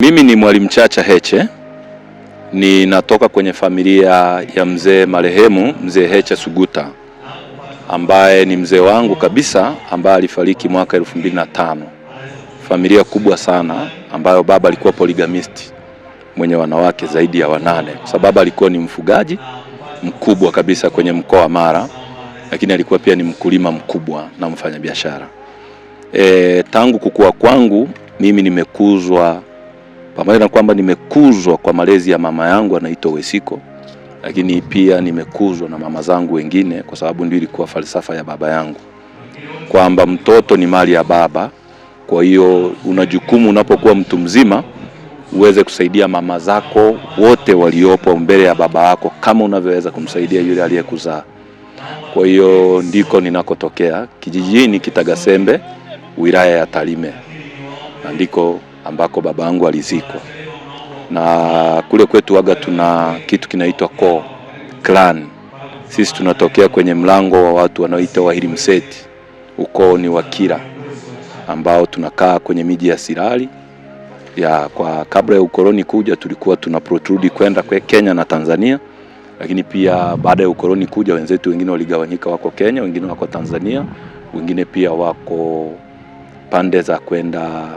Mimi ni Mwalimu Chacha Heche, ninatoka kwenye familia ya mzee marehemu mzee Heche Suguta, ambaye ni mzee wangu kabisa, ambaye alifariki mwaka 2005. Familia kubwa sana ambayo baba alikuwa polygamist, mwenye wanawake zaidi ya 8, kwa sababu alikuwa ni mfugaji mkubwa kabisa kwenye mkoa wa Mara, lakini alikuwa pia ni mkulima mkubwa na mfanyabiashara. Tangu kukua kwangu mimi nimekuzwa, pamoja na kwamba nimekuzwa kwa malezi ya mama yangu anaitwa Wesiko, lakini pia nimekuzwa na mama zangu wengine, kwa sababu ndio ilikuwa falsafa ya baba yangu kwamba mtoto ni mali ya baba. Kwa hiyo una jukumu unapokuwa mtu mzima uweze kusaidia mama zako wote waliopo mbele ya baba yako kama unavyoweza kumsaidia yule aliyekuzaa. Kwa hiyo ndiko ninakotokea, kijijini Kitagasembe, wilaya ya Tarime, na ndiko ambako baba yangu alizikwa. Na kule kwetu waga tuna kitu kinaitwa koo, clan. Sisi tunatokea kwenye mlango wa watu wanaoitwa Wahirimseti. Ukoo ni Wakira ambao tunakaa kwenye miji ya Sirari. Kwa kabla ya ukoloni kuja tulikuwa tuna protrude kwenda kwa Kenya na Tanzania, lakini pia baada ya ukoloni kuja wenzetu wengine waligawanyika, wako Kenya, wengine wako Tanzania, wengine pia wako pande za kwenda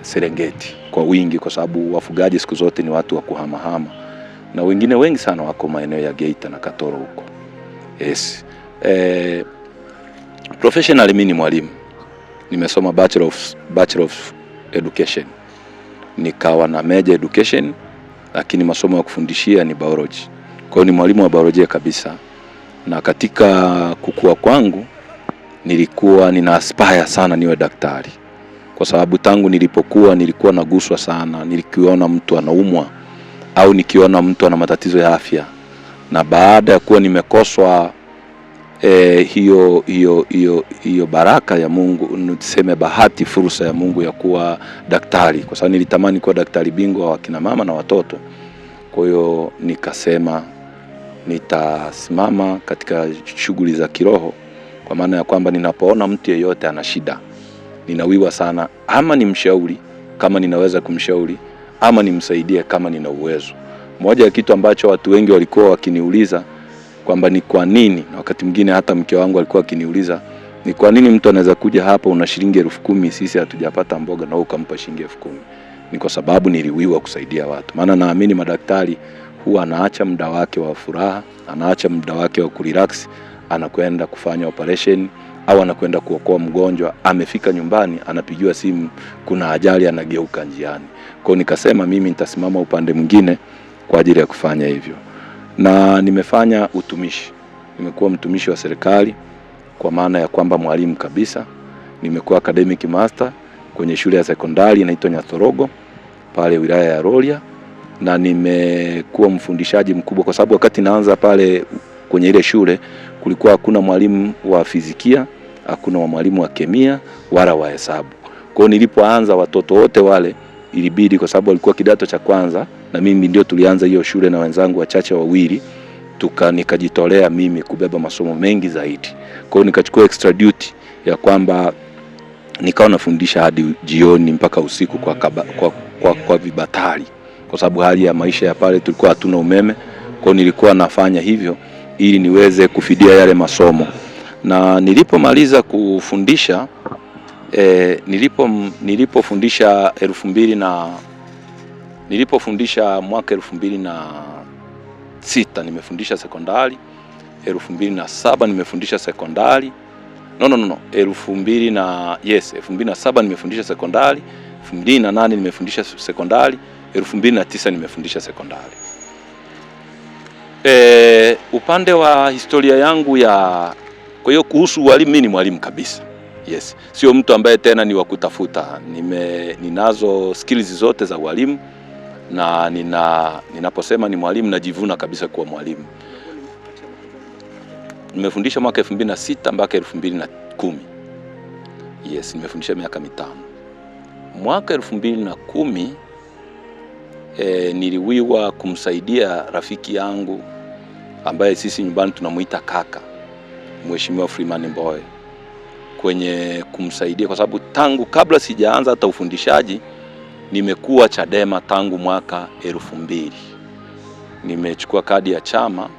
Serengeti kwa wingi, kwa sababu wafugaji siku zote ni watu wa kuhamahama, na wengine wengi sana wako maeneo ya Geita na Katoro huko. Yes. Professionally mimi ni mwalimu. Nimesoma Bachelor of Education. Nikawa na major education, lakini masomo ya kufundishia ni biology. Kwa hiyo ni mwalimu wa biolojia kabisa. Na katika kukua kwangu nilikuwa nina aspire sana niwe daktari, kwa sababu tangu nilikuwa naguswa sana nikiona mtu anaumwa au nikiona mtu ana matatizo ya afya. Na baada ya kuwa nimekoswa hiyo baraka ya Mungu, niseme bahati, fursa ya Mungu ya kuwa daktari, kwa sababu nilitamani kuwa daktari bingwa wa kina mama na watoto. Kwa hiyo nikasema nitasimama katika shughuli za kiroho, kwa maana ya kwamba ninapoona mtu yeyote ana shida, ninawiwa sana ama nimshauri kama ninaweza kumshauri, ama nimsaidie kama nina uwezo. Moja ya kitu ambacho watu wengi walikuwa wakiniuliza kwamba ni kwa nini, na wakati mwingine hata mke wangu alikuwa akiniuliza, ni kwa nini mtu anaweza kuja hapa una shilingi 10,000 sisi hatujapata mboga na ukampa shilingi 10,000? Ni kwa sababu niliwiwa kusaidia watu. Maana naamini madaktari huwa anaacha muda wake wa furaha, anaacha muda wake wa kurelax, anakwenda kufanya operation au anakwenda kuokoa mgonjwa, amefika nyumbani anapigiwa simu kuna ajali, anageuka njiani. Kwa hiyo nikasema mimi nitasimama upande mwingine kwa ajili ya kufanya hivyo. Na nimefanya utumishi. Nimekuwa mtumishi wa serikali kwa maana ya kwamba mwalimu kabisa. Nimekuwa academic master kwenye shule ya sekondari inaitwa Nyathorogo pale wilaya ya Rorya, na nimekuwa mfundishaji mkubwa, kwa sababu wakati naanza pale kwenye ile shule kulikuwa hakuna mwalimu wa fizikia, hakuna mwalimu wa kemia wala wa hesabu. Kwa hiyo nilipoanza watoto wote wale ilibidi, kwa sababu walikuwa kidato cha kwanza na mimi ndio tulianza hiyo shule na wenzangu wachache wawili, nikajitolea mimi kubeba masomo mengi zaidi. Kwa hiyo nikachukua extra duty ya kwamba nikawa nafundisha hadi jioni mpaka usiku kwa vibatari, kwa sababu hali ya maisha ya pale tulikuwa hatuna umeme. Kwa hiyo nilikuwa nafanya hivyo ili niweze kufidia yale masomo. Na nilipomaliza kufundisha nilipofundisha mwaka 2006 nimefundisha sekondari, 2007 nimefundisha sekondari. 2007 nimefundisha sekondari, 2008 nimefundisha sekondari, 2009 nimefundisha sekondari. Upande wa historia yangu kwa hiyo kuhusu walimu, mimi ni mwalimu kabisa. Yes. Sio mtu ambaye tena ni wa kutafuta. Ninazo skills zote za walimu, na ninaposema ni mwalimu najivuna kabisa kuwa mwalimu. Nimefundisha mwaka 2006 mpaka 2010. Yes, nimefundisha miaka 5. Mwaka 2010 niliwiwa kumsaidia rafiki yangu ambaye sisi nyumbani tunamuita kaka, Mheshimiwa Freeman Mbowe, kwenye kumsaidia, kwa sababu tangu kabla sijaanza hata ufundishaji nimekuwa Chadema tangu mwaka 2000. Nimechukua kadi ya chama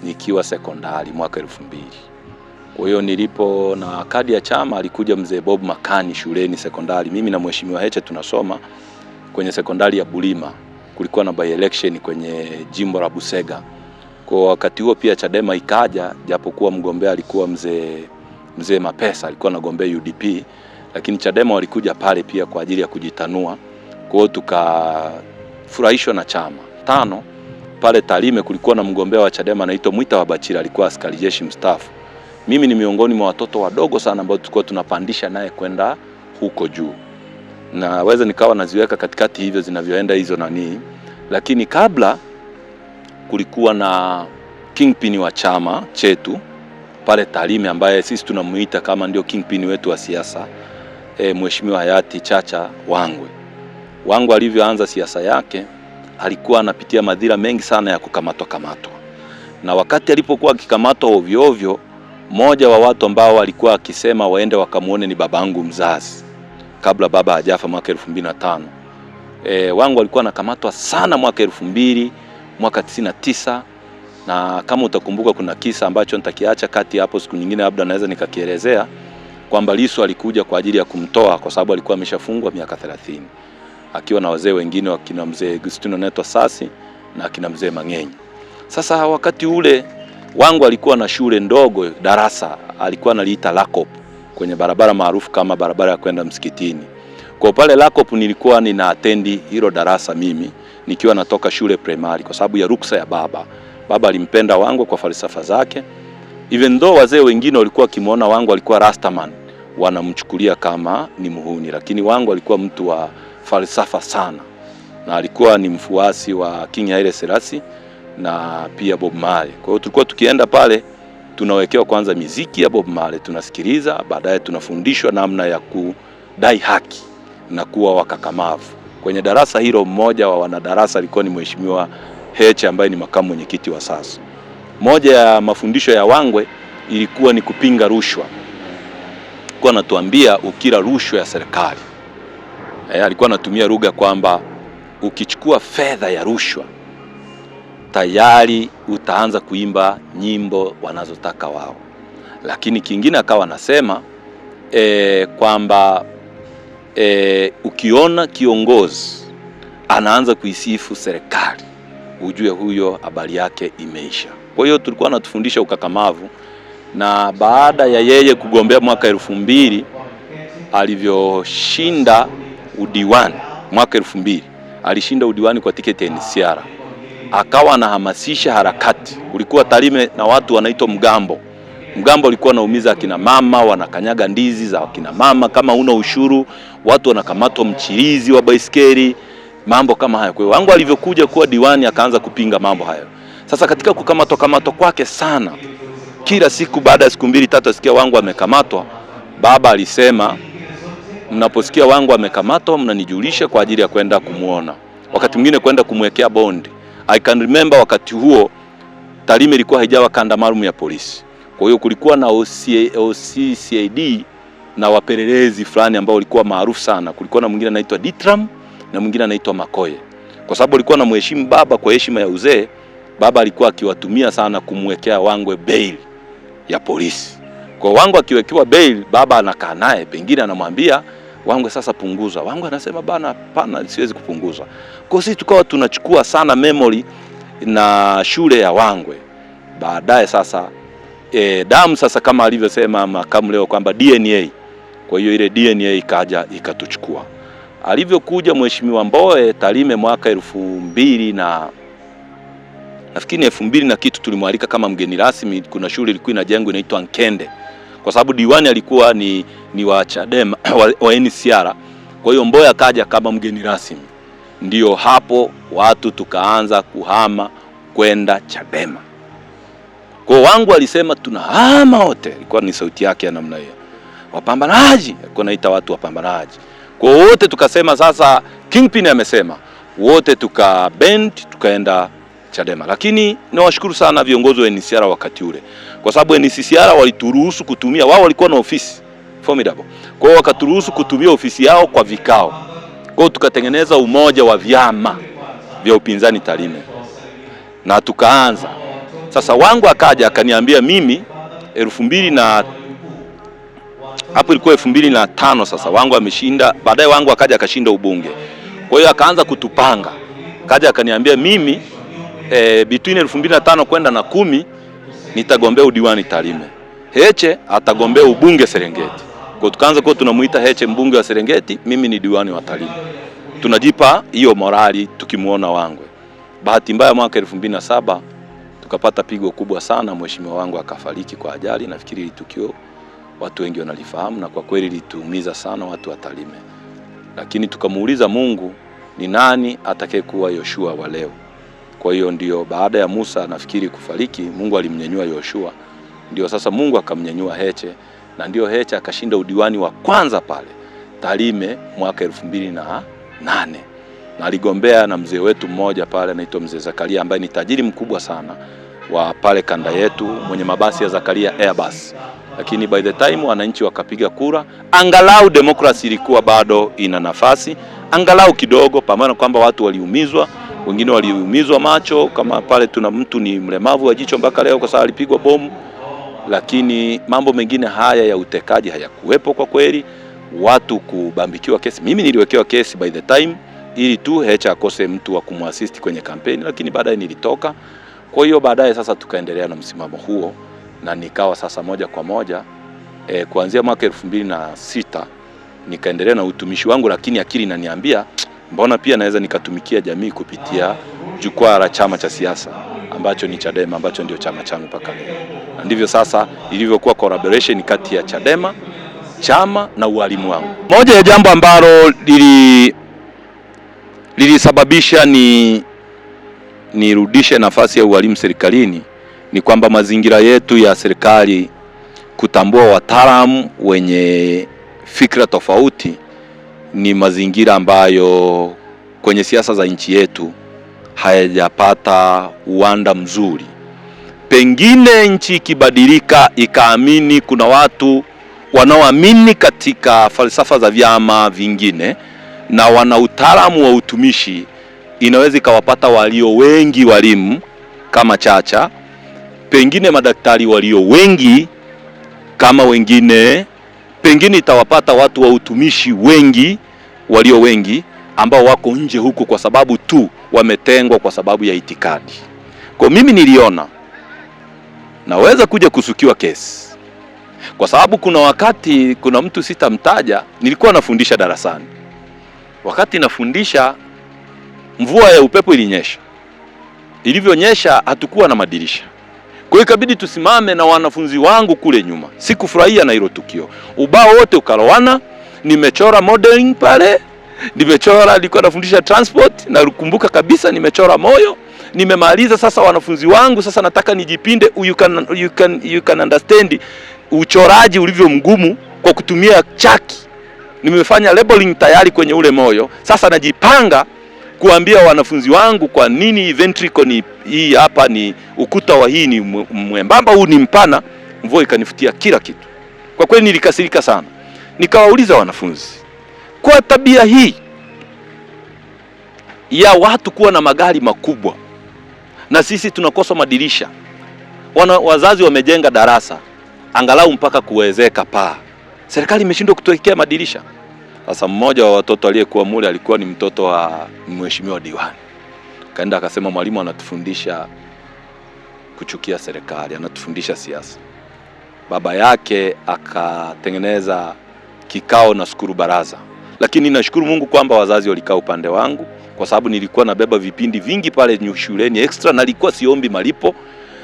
nikiwa sekondari mwaka 2000. Kwa hiyo nilipo na kadi ya chama alikuja mzee Bob Makani shuleni sekondari. Mimi na Mheshimiwa Heche tunasoma kwenye sekondari ya Bulima. Kulikuwa na by election kwenye jimbo la Busega. Kwa wakati huo pia Chadema ikaja, japokuwa mgombea alikuwa mzee Mapesa, alikuwa anagombea UDP, lakini Chadema walikuja pale pia kwa ajili ya kujitanua. Kwa hiyo tukafurahishwa na chama. 5 pale Tarime kulikuwa na mgombea wa Chadema anaitwa Mwita Wabachira, alikuwa askari jeshi mstaafu. Mimi ni miongoni mwa watoto wadogo sana ambao tulikuwa tunapandisha naye kwenda huko juu. Naweza nikawa naziweka katikati hivyo zinavyoenda hizo nani. Lakini kabla kulikuwa na kingpin wa chama chetu pale Tarime ambaye sisi tunamuita kama ndio kingpin wetu wa siasa, Mheshimiwa hayati Chacha Wangwe. Wangwe alivyoanza siasa yake alikuwa anapitia madhira mengi sana ya kukamatwa. Na wakati alipokuwa akikamatwa ovyo ovyo, mmoja wa watu ambao walikuwa akisema waende wakamuone ni babangu mzazi kabla baba hajafa mwaka 2005. Wangwe alikuwa anakamatwa sana mwaka 2000, mwaka 99, na kama utakumbuka kuna kisa ambacho nitakiacha kati hapo, siku nyingine labda naweza nikakielezea, kwamba Lissu alikuja kwa ajili ya kumtoa kwa sababu alikuwa ameshafungwa miaka 30 akiwa na wazee wengine wakina mzee Agustino Neto Sasi na kina mzee Mang'enyi. Sasa wakati ule Wangwe alikuwa na shule ndogo, darasa alikuwa analiita Lakop kwenye barabara maarufu kama barabara ya kwenda msikitini. Kwa pale Lakop nilikuwa nina atendi hilo darasa mimi nikiwa natoka shule primary kwa sababu ya ruksa ya baba. Baba alimpenda Wangwe kwa falsafa zake. Even though wazee wengine walikuwa kimuona Wangwe alikuwa rastaman, wanamchukulia kama ni muhuni, lakini Wangwe alikuwa mtu wa falsafa sana, na alikuwa ni mfuasi wa King Haile Selassie na pia Bob Marley. Kwa hiyo tulikuwa tukienda pale tunawekewa kwanza miziki ya Bob Marley tunasikiliza, baadaye tunafundishwa namna ya kudai haki na kuwa wakakamavu. Kwenye darasa hilo mmoja wa wanadarasa alikuwa ni Mheshimiwa Heche ambaye ni makamu mwenyekiti wa sasa. Moja ya mafundisho ya Wangwe ilikuwa ni kupinga rushwa. Alikuwa anatuambia ukila rushwa ya serikali. Alikuwa anatumia lugha kwamba ukichukua fedha ya rushwa tayari utaanza kuimba nyimbo wanazotaka wao. Lakini kingine akawa anasema kwamba ukiona kiongozi anaanza kuisifu serikali ujue huyo habari yake imeisha. Kwa hiyo tulikuwa natufundisha ukakamavu, na baada ya yeye kugombea mwaka 2000 alivyoshinda udiwani mwaka 2000 alishinda udiwani kwa tiketi ya NCR, akawa anahamasisha harakati. Kulikuwa Tarime na watu wanaitwa mgambo. Mgambo ulikuwa unaumiza akina mama, wanakanyaga ndizi za akina mama, kama una ushuru watu wanakamatwa, mchirizi wa baiskeli, mambo kama hayo. Kwa hiyo Wangwe alivyokuja kuwa diwani akaanza kupinga mambo hayo. Sasa katika kukamatwa kwake sana, kila siku baada ya siku 2-3 asikia Wangwe amekamatwa, baba alisema mnaposikia Wangwe amekamatwa mnanijulisha kwa ajili ya kwenda kumuona, wakati mwingine kwenda kumwekea bond. I can remember wakati huo Tarime ilikuwa haijawa kanda maalum ya polisi. Kwa hiyo kulikuwa na OCCID na wapelelezi fulani ambao walikuwa maarufu sana. Kulikuwa na mwingine anaitwa Ditram na mwingine anaitwa Makoye. Kwa sababu alikuwa anamheshimu baba kwa heshima ya uzee, baba alikuwa akiwatumia sana kumwekea Wangwe bail ya polisi. Kwa Wangwe akiwekewa bail, baba anakaa naye, pengine anamwambia Wangwe sasa punguza. Wangwe anasema bana, hapana, siwezi kupunguza. Kwa sisi tukawa tunachukua sana memory na shule ya Wangwe. Baadaye sasa damu sasa kama alivyosema makamu leo kwamba DNA. Kwa hiyo ile DNA ikaja ikatuchukua. Alivyokuja Mheshimiwa Mbowe Tarime mwaka 2000 na nafikiri 2000 na kitu, tulimwalika kama mgeni rasmi. Kuna shule ilikuwa inajengwa inaitwa Nkende, kwa sababu diwani alikuwa ni wa Chadema wa NCR. Kwa hiyo Mbowe akaja kama mgeni rasmi. Ndio hapo watu tukaanza kuhama kwenda Chadema. Kwa Wangwe alisema tunahama wote, ilikuwa ni sauti yake ya namna hiyo. Wapambanaji, alikuwa anaita watu wapambanaji. Kwa wote tukasema sasa kingpin amesema, wote tukabend tukaenda Chadema. Lakini nawashukuru sana viongozi wa NCR wakati ule, kwa sababu NCR walituruhusu kutumia, wao walikuwa na ofisi formidable. Kwa hiyo wakaturuhusu kutumia ofisi yao kwa vikao. Kwa hiyo tukatengeneza umoja wa vyama vya upinzani Tarime na tukaanza. Sasa wangu akaja akaniambia mimi 2005 sasa wangu ameshinda, baadaye wangu akaja akashinda ubunge. Kwa hiyo akaanza kutupanga. Kaja akaniambia mimi between 2005 kwenda na 10 nitagombea udiwani Tarime. Heche atagombea ubunge Serengeti. Kwa tukaanza kwa tunamuita Heche mbunge wa Serengeti, mimi ni diwani wa Tarime. Tunajipa hiyo morali tukimuona Wangwe. Bahati mbaya mwaka 2007 tukapata pigo kubwa sana, mheshimiwa wangu akafariki kwa ajali. Nafikiri hili tukio watu wengi wanalifahamu, na kwa kweli lituumiza sana watu wa Tarime. Lakini tukamuuliza Mungu, ni nani atakayekuwa Yoshua wa leo? Kwa hiyo ndio baada ya Musa nafikiri kufariki, Mungu alimnyanyua Yoshua. Ndio sasa Mungu akamnyanyua Heche, na ndio Heche akashinda udiwani wa kwanza pale Tarime mwaka 2008. Na aligombea na mzee wetu mmoja pale anaitwa mzee Zakaria, ambaye ni tajiri mkubwa sana wa pale kanda yetu, mwenye mabasi ya Zakaria Airbus. Lakini by the time wananchi wakapiga kura, angalau demokrasi ilikuwa bado ina nafasi, angalau kidogo, pamoja na kwamba watu waliumizwa, wengine waliumizwa macho, kama pale tuna mtu ni mlemavu wa jicho mpaka leo kwa sababu alipigwa bomu. Lakini mambo mengine haya ya utekaji hayakuwepo kwa kweli, watu kubambikiwa kesi. Mimi niliwekewa kesi by the time ili tu Heche akose mtu wa kumuassist kwenye kampeni, lakini baadaye nilitoka. Kwa hiyo baadaye sasa tukaendelea na msimamo huo, na nikawa sasa moja kwa moja kuanzia mwaka 2006 nikaendelea na utumishi wangu, lakini akili inaniambia mbona pia naweza nikatumikia jamii kupitia jukwaa la chama cha siasa ambacho ni Chadema, ambacho ndio chama changu mpaka leo. Na ndivyo sasa ilivyokuwa collaboration kati ya Chadema, chama na ualimu wangu. Moja ya jambo ambalo lilisababisha nirudishe nafasi ya ualimu serikalini ni kwamba mazingira yetu ya serikali kutambua wataalamu wenye fikra tofauti ni mazingira ambayo kwenye siasa za nchi yetu hayajapata uwanda mzuri. Pengine nchi ikibadilika ikaamini kuna watu wanaoamini katika falsafa za vyama vingine na wana utaalamu wa utumishi, inaweza ikawapata walio wengi walimu kama Chacha, pengine madaktari walio wengi kama wengine, pengine itawapata watu wa utumishi wengi walio wengi ambao wako nje huku kwa sababu tu wametengwa kwa sababu ya itikadi. Kwa mimi niliona naweza kuja kusukiwa kesi, kwa sababu kuna wakati kuna mtu sitamtaja, nilikuwa nafundisha darasani. Wakati nafundisha mvua ya upepo ilinyesha. Ilivyonyesha hatukuwa na madirisha. Kwa hiyo ikabidi tusimame na wanafunzi wangu kule nyuma. Sikufurahia na hilo tukio. Ubao wote ukalowana, nimechora modeling pale, nilikuwa nafundisha transport, na nakumbuka kabisa nimechora moyo. Nimemaliza sasa wanafunzi wangu, sasa nataka nijipinde, you can understand uchoraji ulivyo mgumu kwa kutumia chaki. Nimefanya labeling tayari kwenye ule moyo. Sasa najipanga kuambia wanafunzi wangu kwa nini ventricle ni hii hapa, ni ukuta wa hii ni mwembamba, huu ni mpana. Mvua ikanifutia kila kitu. Kwa kweli nilikasirika sana. Nikawauliza wanafunzi, kwa tabia hii ya watu kuwa na magari makubwa na sisi tunakosa madirisha, wazazi wamejenga darasa angalau mpaka kuwezeka paa, serikali imeshindwa kutuwekea madirisha. Sasa mmoja wa watoto aliyekuwa mule alikuwa ni mtoto wa mheshimiwa diwani. Kaenda akasema, mwalimu anatufundisha kuchukia serikali, anatufundisha siasa. Baba yake akatengeneza kikao na shukuru baraza. Lakini nashukuru Mungu kwamba wazazi walikaa upande wangu, kwa sababu nilikuwa nabeba vipindi vingi pale shuleni extra, na nilikuwa siombi malipo.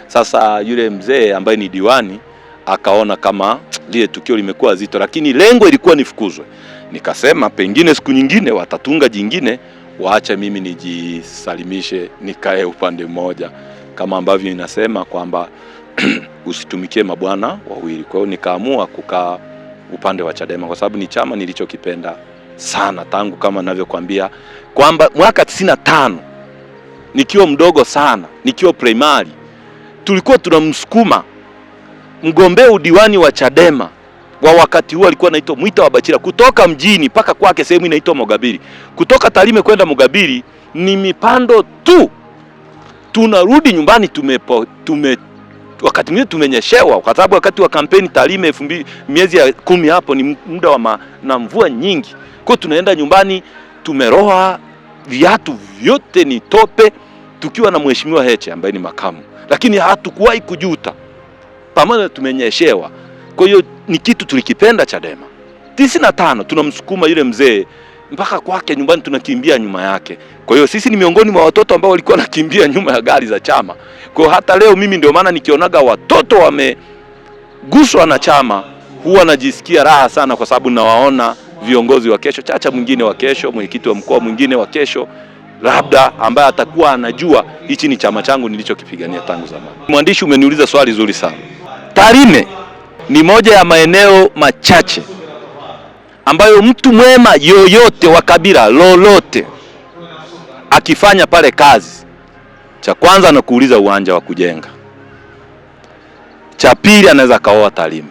Sasa yule mzee ambaye ni diwani akaona kama lile tukio limekuwa zito, lakini lengo ilikuwa nifukuzwe. Nikasema pengine siku nyingine watatunga jingine, waacha mimi nijisalimishe nikae upande mmoja, kama ambavyo inasema kwamba usitumikie mabwana wawili. Kwa hiyo nikaamua kukaa upande wa Chadema kwa sababu ni chama nilichokipenda sana tangu, kama ninavyokuambia kwamba mwaka 95 nikiwa mdogo sana, nikiwa primary, tulikuwa tunamsukuma mgombea udiwani wa Chadema wa wakati huo alikuwa anaitwa Mwita wa Bachira, kutoka mjini mpaka kwake sehemu inaitwa Mogabiri. Kutoka Tarime kwenda Mogabiri ni mipando tu. Tunarudi nyumbani wakati mwingine tumenyeshewa, kwa sababu wakati wa kampeni Tarime miezi ya 10 hapo ni muda wa na mvua nyingi. Kwa tunaenda nyumbani tumeroha, viatu vyote ni tope, tukiwa na Mheshimiwa Heche ambaye ni makamu, lakini hatukuwahi kujuta pamoja tumenyeshewa. Kwa hiyo ni kitu tulikipenda Chadema. 95 tunamsukuma yule mzee mpaka kwake nyumbani, tunakimbia nyuma yake. Kwa hiyo sisi ni miongoni mwa watoto ambao walikuwa nakimbia nyuma ya gari za chama. Kwa hiyo hata leo mimi ndio maana nikionaga watoto wameguswa na chama huwa najisikia raha sana, kwa sababu nawaona viongozi wa kesho, Chacha mwingine wa kesho, mwenyekiti wa mkoa mwingine wa kesho, labda ambaye atakuwa anajua hichi ni chama changu nilichokipigania tangu zamani. Mwandishi, umeniuliza swali zuri sana. Tarime ni moja ya maeneo machache ambayo mtu mwema yoyote wa kabila lolote akifanya pale kazi, cha kwanza anakuuliza uwanja wa kujenga, cha pili anaweza kaoa Tarime.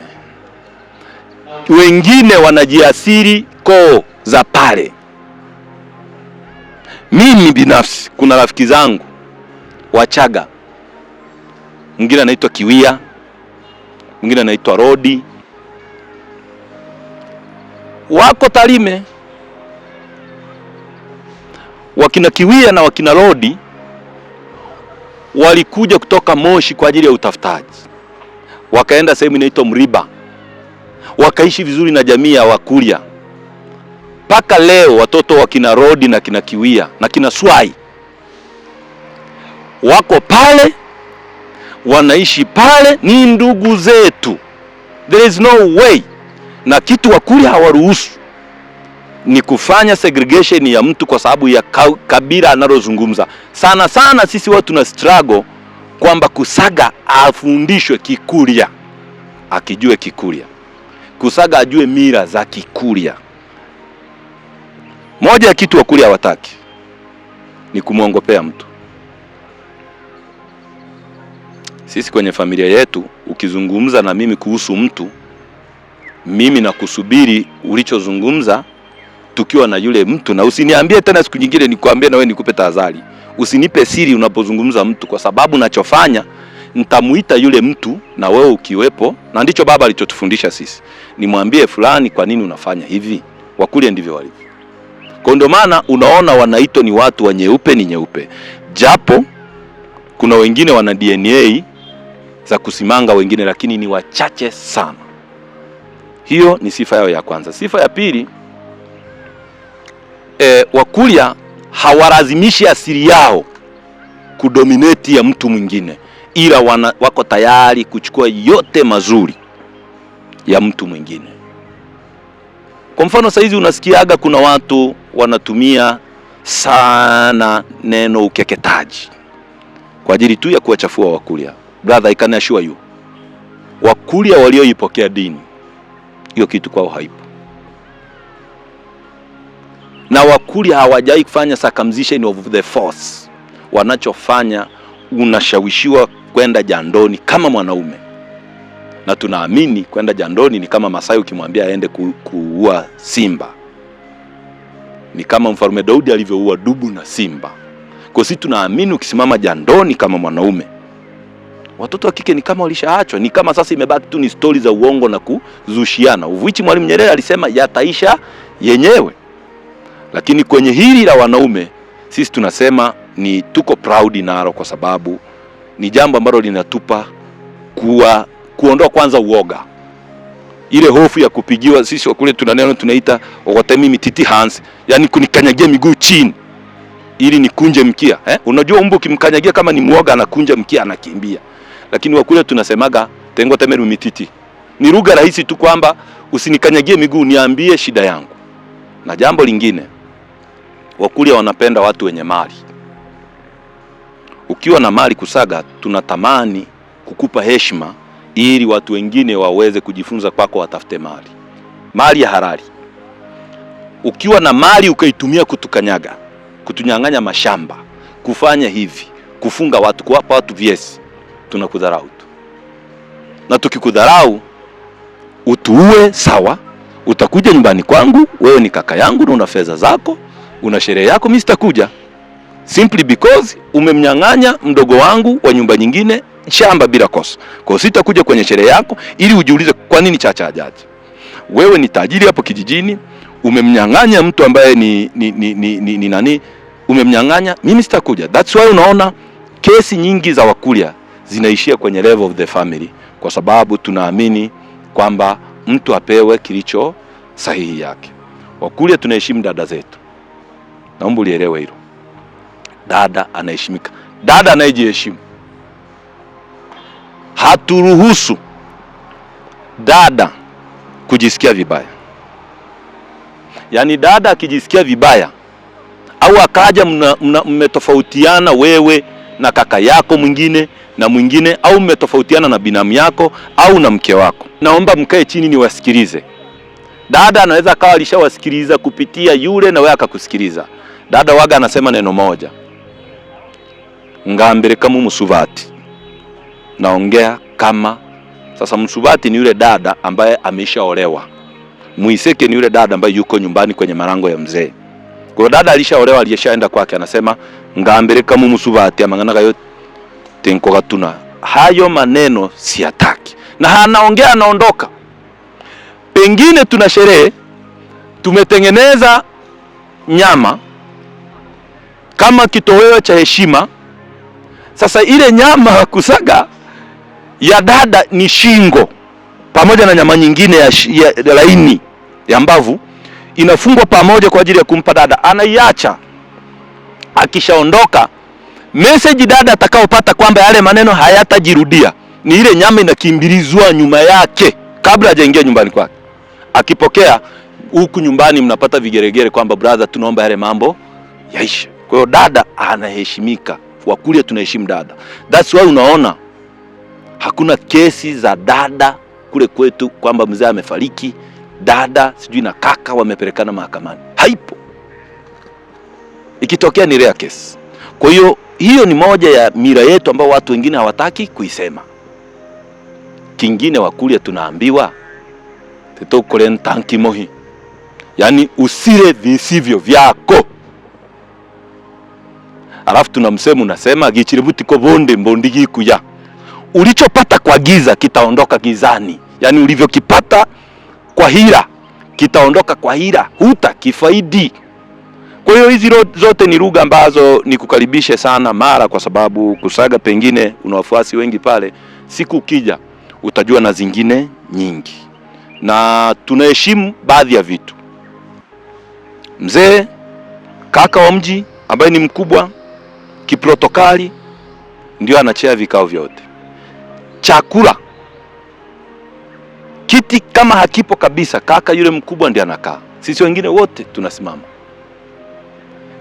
Wengine wanajiasiri koo za pale. Mimi binafsi kuna rafiki zangu Wachaga, mwingine anaitwa Kiwia, mwingine anaitwa Rodi, wako Tarime. Wakina Kiwia na wakina Rodi walikuja kutoka Moshi kwa ajili ya utafutaji, wakaenda sehemu inaitwa Mriba, wakaishi vizuri na jamii ya Wakuria. Paka leo watoto wa kina Rodi na kina Kiwia na kina Swai wako pale, wanaishi pale, ni ndugu zetu. There is no way. Na kitu Wakuria hawaruhusu ni kufanya segregation ya mtu kwa sababu ya kabila analozungumza. Sana sana sisi watu tuna struggle kwamba Kusaga afundishwe Kikuria, akijue Kikuria. Kusaga ajue mila za Kikuria. Moja ya kitu Wakuria hawataki ni kumuongopea mtu. Sisi kwenye familia yetu ukizungumza na mimi kuhusu mtu, mimi na kusubiri ulichozungumza tukiwa na yule mtu, na usiniambie tena siku nyingine nikwambie na wewe nikupe tahadhari. Usinipe siri unapozungumza mtu, kwa sababu nachofanya nitamuita yule mtu na wewe ukiwepo, na ndicho baba alichotufundisha sisi. Nimwambie fulani, kwa nini unafanya hivi? Wakuria ndivyo walivyo. Kwa ndio maana unaona wanaitwa ni watu wa nyeupe ni nyeupe. Japo kuna wengine wana DNA za kusimanga wengine, lakini ni wachache sana. Hiyo ni sifa yao ya kwanza. Sifa ya pili, Wakuria hawalazimishi asili yao kudominate ya mtu mwingine, ila wako tayari kuchukua yote mazuri ya mtu mwingine. Kwa mfano saizi unasikiaga kuna watu wanatumia sana neno ukeketaji kwa ajili tu ya kuwachafua Wakuria. Brother, I can assure you, Wakuria walioipokea dini, hiyo kitu kwao haipo. Na Wakuria hawajai kufanya circumcision of the force. Wanachofanya, unashawishiwa kwenda jandoni kama mwanaume. Na tunaamini kwenda jandoni ni kama Masai ukimwambia aende kuua simba. Ni kama Mfalme Daudi alivyoua dubu na simba. Kwa sisi tunaamini ukisimama jandoni kama mwanaume, watoto wa kike ni kama walishaachwa. Ni kama sasa imebaki tu ni stori za uongo na kuzushiana. Uvichi Mwalimu Nyerere alisema yataisha yenyewe. Lakini kwenye hili la wanaume sisi tunasema ni tuko proud nalo, kwa sababu ni jambo ambalo linatupa kuondoa kwanza uoga. Ile hofu ya kupigiwa, sisi wakule tunaneno tunaita okotemi mititi hands, yani kunikanyagia miguu chini ili nikunje mkia. Unajua umbu kimkanyagia kama ni muoga anakunja mkia anakimbia. Lakini wakule tunasemaga tengo temeru mititi. Ni lugha rahisi tu kwamba usinikanyagie miguu, niambie shida yangu. Na jambo lingine, Wakuria wanapenda watu wenye mali. Ukiwa na mali Kusaga, tunatamani kukupa heshima ili watu wengine waweze kujifunza kwako, watafute mali. Mali ya halali. Ukiwa na mali ukaitumia kutukanyaga, kutunyang'anya mashamba, kufanya hivi, kufunga watu, kuwapa watu vyesi, tunakudharau tu. Na tukikudharau utuue sawa, utakuja nyumbani kwangu, wewe ni kaka yangu na una fedha zako, una sherehe yako, mimi sitakuja. Simply because umemnyang'anya mdogo wangu wa nyumba nyingine shamba bila kosa. Kwa hiyo sitakuja kwenye sherehe yako ili ujiulize kwa nini Chacha hajaje. Wewe ni tajiri hapo kijijini, umemnyang'anya mtu ambaye ni nani? Umemnyang'anya, mimi sitakuja. That's why unaona kesi nyingi za Wakurya zinaishia kwenye level of the family, kwa sababu tunaamini kwamba mtu apewe kilicho sahihi yake. Wakurya tunaheshimu dada zetu. Naomba ulielewe hilo. Dada anaheshimika. Dada anayejiheshimu. Haturuhusu dada kujisikia vibaya. Yaani dada akijisikia vibaya au akaja mmetofautiana wewe na kaka yako mwingine na mwingine, au mmetofautiana na binamu yako au na mke wako, naomba mkae chini niwasikilize. Dada anaweza akawa alishawasikiliza kupitia yule na wewe akakusikiliza. Dada waga anasema neno moja, ngambere kama Musubati. Naongea kama sasa. Musubati ni yule dada ambaye ameshaolewa. Muiseke ni yule dada ambaye yuko nyumbani kwenye marango ya mzee. Kwa dada alishaolewa, alishaenda kwake, anasema ngambere kama Musubati amangana kayo tenko gatuna. Hayo maneno siyataki. Na anaongea anaondoka. Pengine tuna sherehe, tumetengeneza nyama kama kitoweo cha heshima. Sasa ile nyama kusaga ya dada ni shingo pamoja na nyama nyingine ya laini ya mbavu, inafungwa pamoja kwa ajili ya kumpa dada, anaiacha. Akishaondoka, message dada atakaopata kwamba yale maneno hayatajirudia ni ile nyama inakimbilizwa nyuma yake kabla hajaingia nyumbani kwake. Akipokea huku nyumbani mnapata vigeregere kwamba brother, tunaomba yale mambo yaishe. Kwa hiyo dada anaheshimika. Wakurya tunaheshimu dada. That's why unaona hakuna kesi za dada kule kwetu kwamba mzee amefariki, dada sijui na kaka wamepelekana mahakamani. Haipo. Ikitokea ni rare case. Kwa hiyo hiyo ni moja ya mila yetu ambao watu wengine hawataki kuisema. Kingine Wakurya tunaambiwa tetokole ntanki mohi. Yaani usile visivyo vyako. Alafu tunamsema unasema gichiributi ko bonde mbondigi kuya. Ulichopata kwa giza kitaondoka gizani. Yaani ulivyokipata kwa hila kitaondoka kwa hila, hutakifaidi. Kwa hiyo hizi zote ni lugha ambazo nikukaribishe sana Mara, kwa sababu Kusaga pengine una wafuasi wengi pale. Siku ukija utajua na zingine nyingi. Na tunaheshimu baadhi ya vitu. Mzee kaka wa mji ambaye ni mkubwa kiprotokali ndio anachea vikao vyote. Chakula, kiti kama hakipo kabisa, kaka yule mkubwa ndiye anakaa. Sisi wengine wote tunasimama.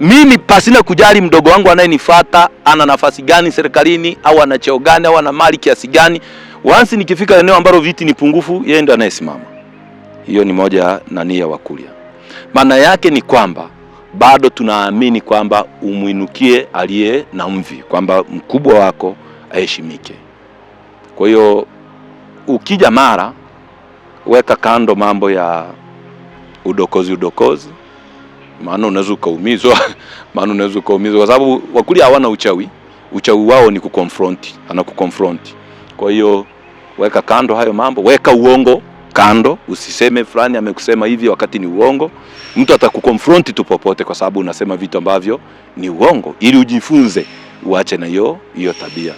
Mimi pasina kujali mdogo wangu anayenifuata ana nafasi gani serikalini au ana cheo gani au ana mali kiasi gani, once nikifika eneo ambalo viti ni pungufu, yeye ndiye anayesimama. Hiyo ni moja na nia Wakurya. Maana yake ni kwamba bado tunaamini kwamba umuinukie aliye na mvi, kwamba mkubwa wako aheshimike. Kwa hiyo ukija Mara, weka kando mambo ya udokozi, maana unaweza kuumizwa, kwa sababu Wakurya hawana uchawi. Uchawi wao ni kuconfront, anakuconfront. Kwa hiyo weka kando hayo mambo, weka uongo kando, usiseme fulani amekusema hivi wakati ni uongo. Mtu atakuconfront tu popote kwa sababu unasema vitu ambavyo ni uongo, ili ujifunze uache na hiyo tabia.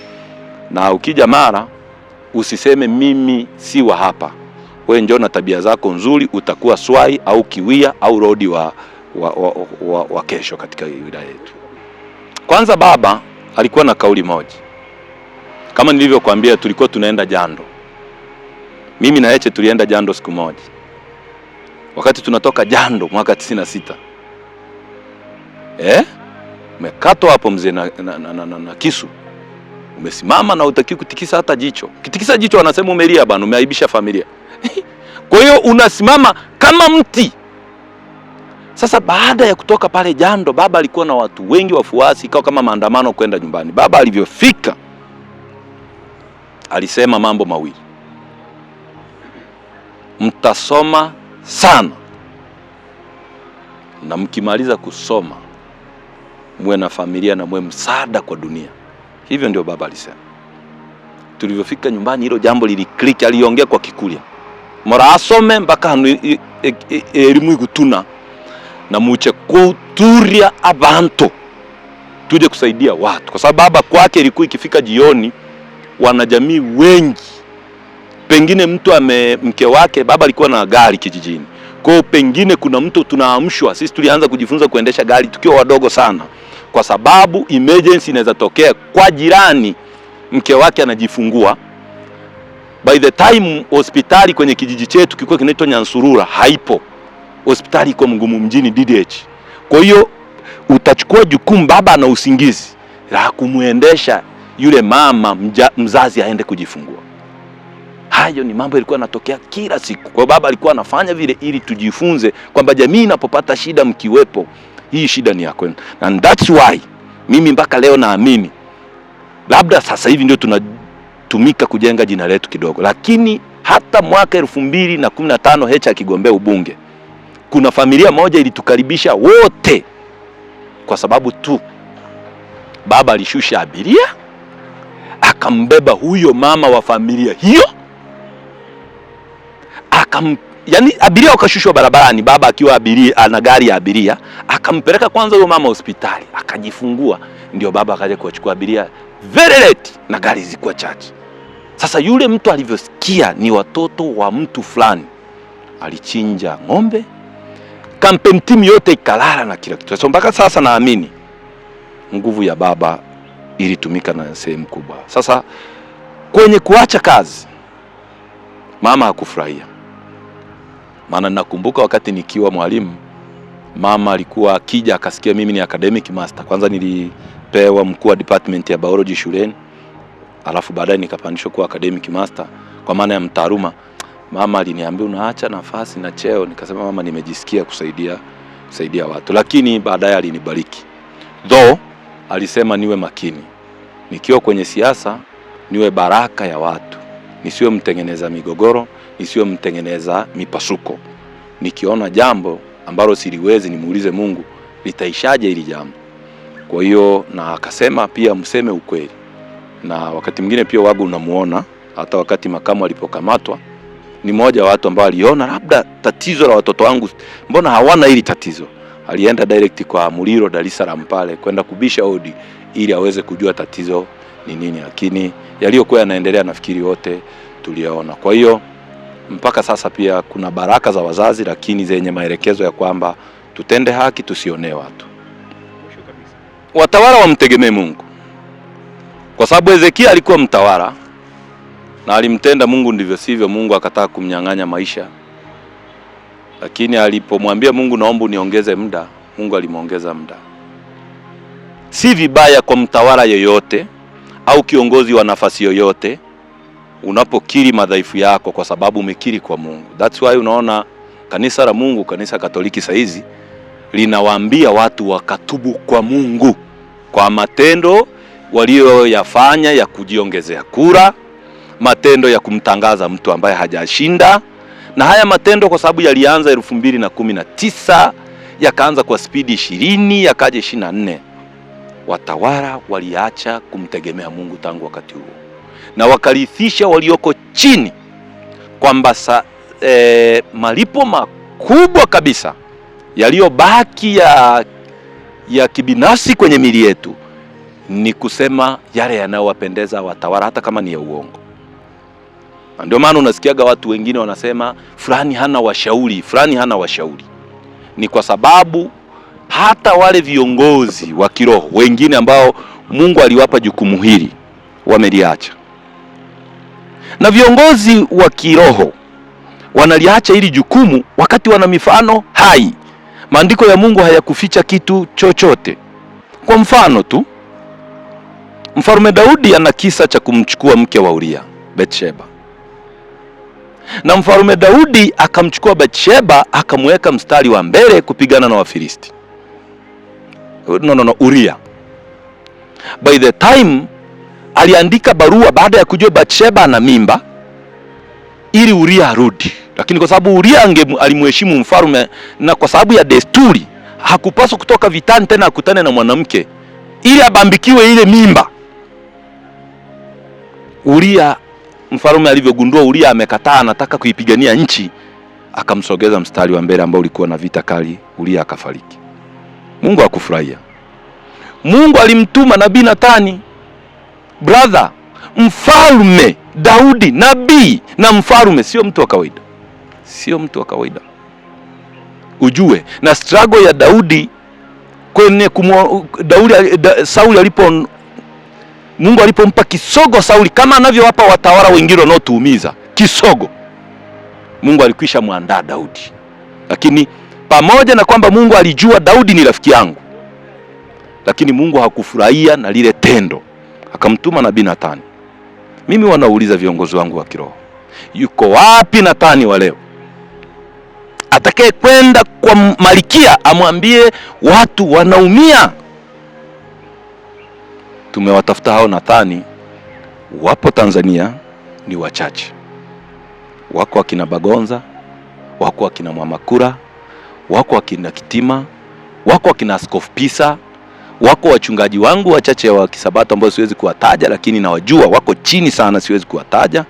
Na ukija Mara usiseme mimi si wa hapa. Wewe njoo na tabia zako nzuri, utakuwa swai au kiwia au rodi wa kesho katika wilaya yetu. Kwanza baba alikuwa na kauli moja. Kama nilivyokuambia, tulikuwa tunaenda jando. Mimi na Heche tulienda jando siku moja. Wakati tunatoka jando mwaka 96. Umekatwa hapo mzee na kisu. Umesimama na utaki kutikisa hata jicho. Kitikisa jicho wanasema umelia bana, umeaibisha familia. Kwa hiyo unasimama kama mti. Sasa baada ya kutoka pale jando, baba alikuwa na watu wengi wafuasi, ikawa kama maandamano kwenda nyumbani. Baba alivyofika alisema mambo mawili. mtasoma sana, na mkimaliza kusoma muwe na familia na muwe msaada kwa dunia. Hivyo ndio baba alisema. Tulivyofika nyumbani hilo jambo liliklik. Aliongea kwa Kikurya, mora asome mpaka hanu elimu igutuna na muche kuturia abantu tuje kusaidia watu, kwa sababu baba kwake ilikuwa ikifika jioni wanajamii wengi, pengine mtu mke wake, baba alikuwa na gari kijijini, kwa pengine kuna mtu tunaamshwa. Sisi tulianza kujifunza kuendesha gari tukiwa wadogo sana, kwa sababu emergency inaweza tokea kwa jirani, mke wake anajifungua. By the time hospitali kwenye kijiji chetu kilikuwa kinaitwa Nyansurura haipo, hospitali iko Mgumu mjini DDH. Kwa hiyo utachukua jukumu, baba na usingizi, la kumuendesha yule mama mzazi aende kujifungua. Hayo ni mambo yalikuwa yanatokea kila siku. Kwa baba alikuwa anafanya vile ili tujifunze kwamba jamii inapopata shida mkiwepo, hii shida ni yako. And that's why mimi mpaka leo naamini, labda sasa hivi ndio tunatumika kujenga jina letu kidogo, lakini hata mwaka 2015 Heche akigombea ubunge, kuna familia moja ilitukaribisha wote, kwa sababu tu baba alishusha abiria akambeba huyo mama wa familia hiyo, yani abiria wakashushwa barabarani, baba akiwa abiria ana gari ya abiria, akampeleka kwanza huyo mama hospitali akajifungua, ndio baba akaja kuchukua abiria very late na gari zilikuwa chache. Sasa yule mtu alivyosikia ni watoto wa mtu fulani, alichinja ng'ombe, campaign team yote ikalala na kila kitu. So mpaka sasa naamini nguvu ya baba ilitumika na sehemu kubwa. Sasa kwenye kuacha kazi, mama hakufurahia. Maana nakumbuka wakati nikiwa mwalimu, mama alikuwa akija akasikia mimi ni academic master. Kwanza nilipewa mkuu wa department ya biology shuleni, alafu baadaye nikapandishwa kuwa academic master kwa maana ya mtaaluma. Mama aliniambia unaacha nafasi na cheo. Nikasema mama, nimejisikia kusaidia watu. Lakini baadaye alinibariki. Though alisema niwe makini, nikiwa kwenye siasa niwe baraka ya watu, nisiwe mtengeneza migogoro, nisiwe mtengeneza mipasuko. Nikiona jambo ambalo siliwezi nimuulize Mungu, litaishaje hili jambo. Kwa hiyo na akasema pia mseme ukweli. Na wakati mwingine pia wagu unamuona, hata wakati makamu alipokamatwa, ni mmoja wa watu ambao aliona labda tatizo la watoto wangu mbona hawana hili tatizo. Alienda direct kwa Muliro Dar es Salaam pale kwenda kubisha hodi ili aweze kujua tatizo ni nini, lakini yaliyokuwa yanaendelea nafikiri wote tuliona. Kwa hiyo mpaka sasa pia kuna baraka za wazazi, lakini zenye maelekezo ya kwamba tutende haki, tusionee watu. Watawala wamtegemee Mungu, kwa sababu Hezekia alikuwa mtawala na alimtenda Mungu ndivyo sivyo. Mungu akataka kumnyang'anya maisha, lakini alipomwambia Mungu naomba niongeze muda, Mungu alimuongeza muda. Si vibaya kwa mtawala yoyote au kiongozi wa nafasi yoyote unapokiri madhaifu yako, kwa sababu umekiri kwa Mungu. That's why unaona kanisa la Mungu, kanisa Katoliki saizi linawaambia watu wakatubu kwa Mungu kwa matendo walioyafanya ya kujiongezea kura, matendo ya kumtangaza mtu ambaye hajashinda. Na haya matendo kwa sababu yalianza 2019 yakaanza kwa spidi 20 yakaja 24. Watawala waliacha kumtegemea Mungu tangu wakati huo, na wakarithisha walioko chini kwamba malipo makubwa kabisa yaliyobaki ya kibinafsi kwenye mili yetu ni kusema yale yanayowapendeza watawala, hata kama ni ya uongo. Ndio maana unasikiaga watu wengine wanasema fulani hana washauri, fulani hana washauri. Ni kwa sababu hata wale viongozi wa kiroho wengine ambao Mungu aliwapa jukumu hili wameliacha. Na viongozi wa kiroho wanaliacha hili jukumu wakati wana mifano hai. Maandiko ya Mungu hayakuficha kitu chochote. Kwa mfano tu, Mfalme Daudi ana kisa cha kumchukua mke wa Uria, Bathsheba. Na Mfalme Daudi akamchukua Bathsheba akamweka mstari wa mbele kupigana na Wafilisti. Uria. By the time aliandika barua baada ya kujua Bathsheba ana mimba ili Uria arudi. Lakini kwa sababu Uria alimheshimu mfalme, na kwa sababu ya desturi hakupaswa kutoka vitani tena akutane na mwanamke ili abambikiwe ile mimba. Uria, mfalme alivyogundua Uria amekataa, anataka kuipigania nchi, akamsogeza mstari wa mbele ambao ulikuwa na vita kali. Uria akafariki. Mungu hakufurahia. Mungu alimtuma nabii Nathani. Brother, mfalme Daudi, nabii na mfalme, sio mtu wa kawaida, sio mtu wa kawaida. Ujue na struggle ya Daudi kwenye Sauli Mungu alipompa kisogo Sauli, kama anavyowapa watawala wengine wanaotuumiza kisogo, Mungu alikwisha muandaa Daudi. Lakini pamoja na kwamba Mungu alijua Daudi ni rafiki yangu, lakini Mungu hakufurahia na lile tendo, akamtuma nabii Nathani. Mimi wanauliza viongozi wangu wa kiroho, yuko wapi Nathani wa leo atakaye kwenda kwa Malkia amwambie watu wanaumia? Tumewatafuta hao Nathani, wapo Tanzania, ni wachache. Wako akina Bagonza, wako akina Mwamakura, wako akina Kitima, wako akina Askofu Pisa, wako wachungaji wangu wachache wa Kisabato ambao siwezi kuwataja, lakini nawajua wako chini sana, siwezi kuwataja.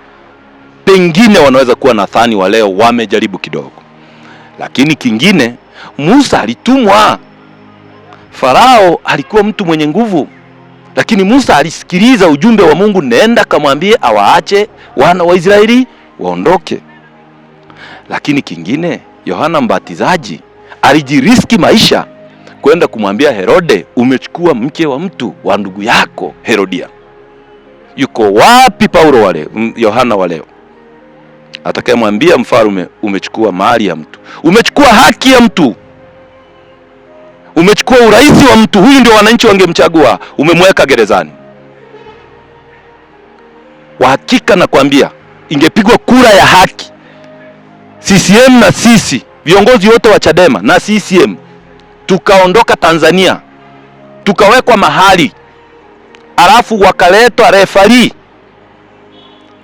Pengine wanaweza kuwa Nathani wa leo wamejaribu kidogo. Lakini kingine, Musa alitumwa. Farao alikuwa mtu mwenye nguvu, lakini Musa alisikiliza ujumbe wa Mungu, nenda kamwambie awaache wana wa Israeli waondoke. Lakini kingine, Yohana Mbatizaji alijiriski maisha kwenda kumwambia Herode, umechukua mke wa mtu wa ndugu yako Herodia. Yuko wapi Paulo wale, Yohana wa leo atakayemwambia mfalme, umechukua mali ya mtu, umechukua haki ya mtu, umechukua uraisi wa mtu, huyu ndio wananchi wangemchagua, umemweka gerezani? Hakika nakwambia, ingepigwa kura ya haki, CCM na sisi viongozi wote wa Chadema na CCM tukaondoka Tanzania, tukawekwa mahali, alafu wakaletwa refari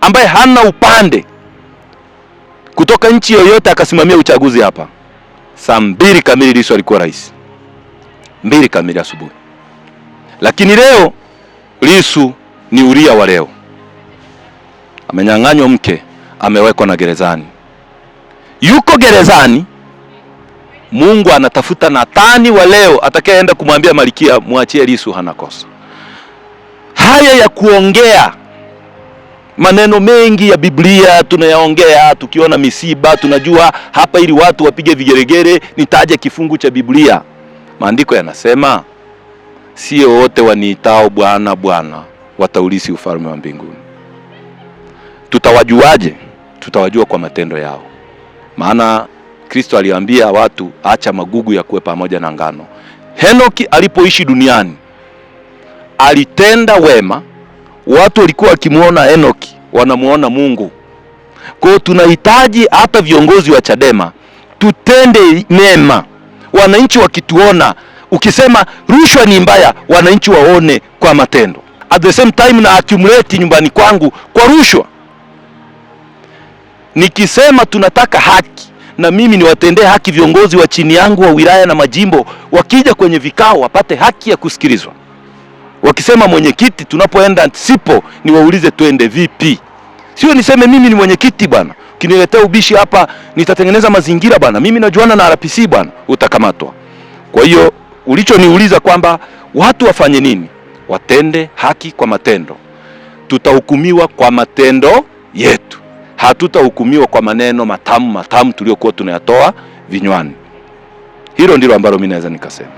ambaye hana upande kutoka nchi yoyote akasimamia uchaguzi hapa, saa 2 kamili Lissu alikuwa rais, 2 kamili asubuhi. Lakini leo Lissu ni Uria wa leo, amenyang'anywa mke, amewekwa na gerezani, yuko gerezani. Mungu anatafuta Nathani wa leo atakayeenda kumwambia Malkia, muachie Lissu, hana kosa. Haya ya kuongea maneno mengi ya Biblia tunayaongea, tukiona misiba tunajua hapa ili watu wapige vigeregere, nitaje kifungu cha Biblia. Maandiko yanasema sio wote waniitao Bwana Bwana wataulisi ufalme wa mbinguni. Tutawajuaje? Tutawajua kwa matendo yao. Maana Kristo aliwaambia watu, acha magugu ya kuwe pamoja na ngano. Henoki alipoishi duniani alitenda wema, watu walikuwa wakimuona Henoki wanamuona Mungu. Kwa hiyo tunahitaji hata viongozi wa Chadema tutende mema. Wananchi wakituona, ukisema rushwa ni mbaya, wananchi waone kwa matendo. At the same time na accumulate nyumbani kwangu kwa rushwa. Nikisema tunataka haki, na mimi niwatendee haki viongozi wa chini yangu wa wilaya na majimbo, wakija kwenye vikao wapate haki ya kusikilizwa. Wakisema mwenyekiti, tunapoenda sipo, niwaulize twende vipi. Sio niseme mimi ni mwenyekiti bwana, ukiniletea ubishi hapa nitatengeneza mazingira bwana, mimi najuana na RPC bwana, utakamatwa. Kwa hiyo ulichoniuliza kwamba watu wafanye nini, watende haki kwa matendo. Tutahukumiwa kwa matendo yetu, hatutahukumiwa kwa maneno matamu tuliokuwa tunayatoa vinywani. Hilo ndilo ambalo mimi naweza nikasema.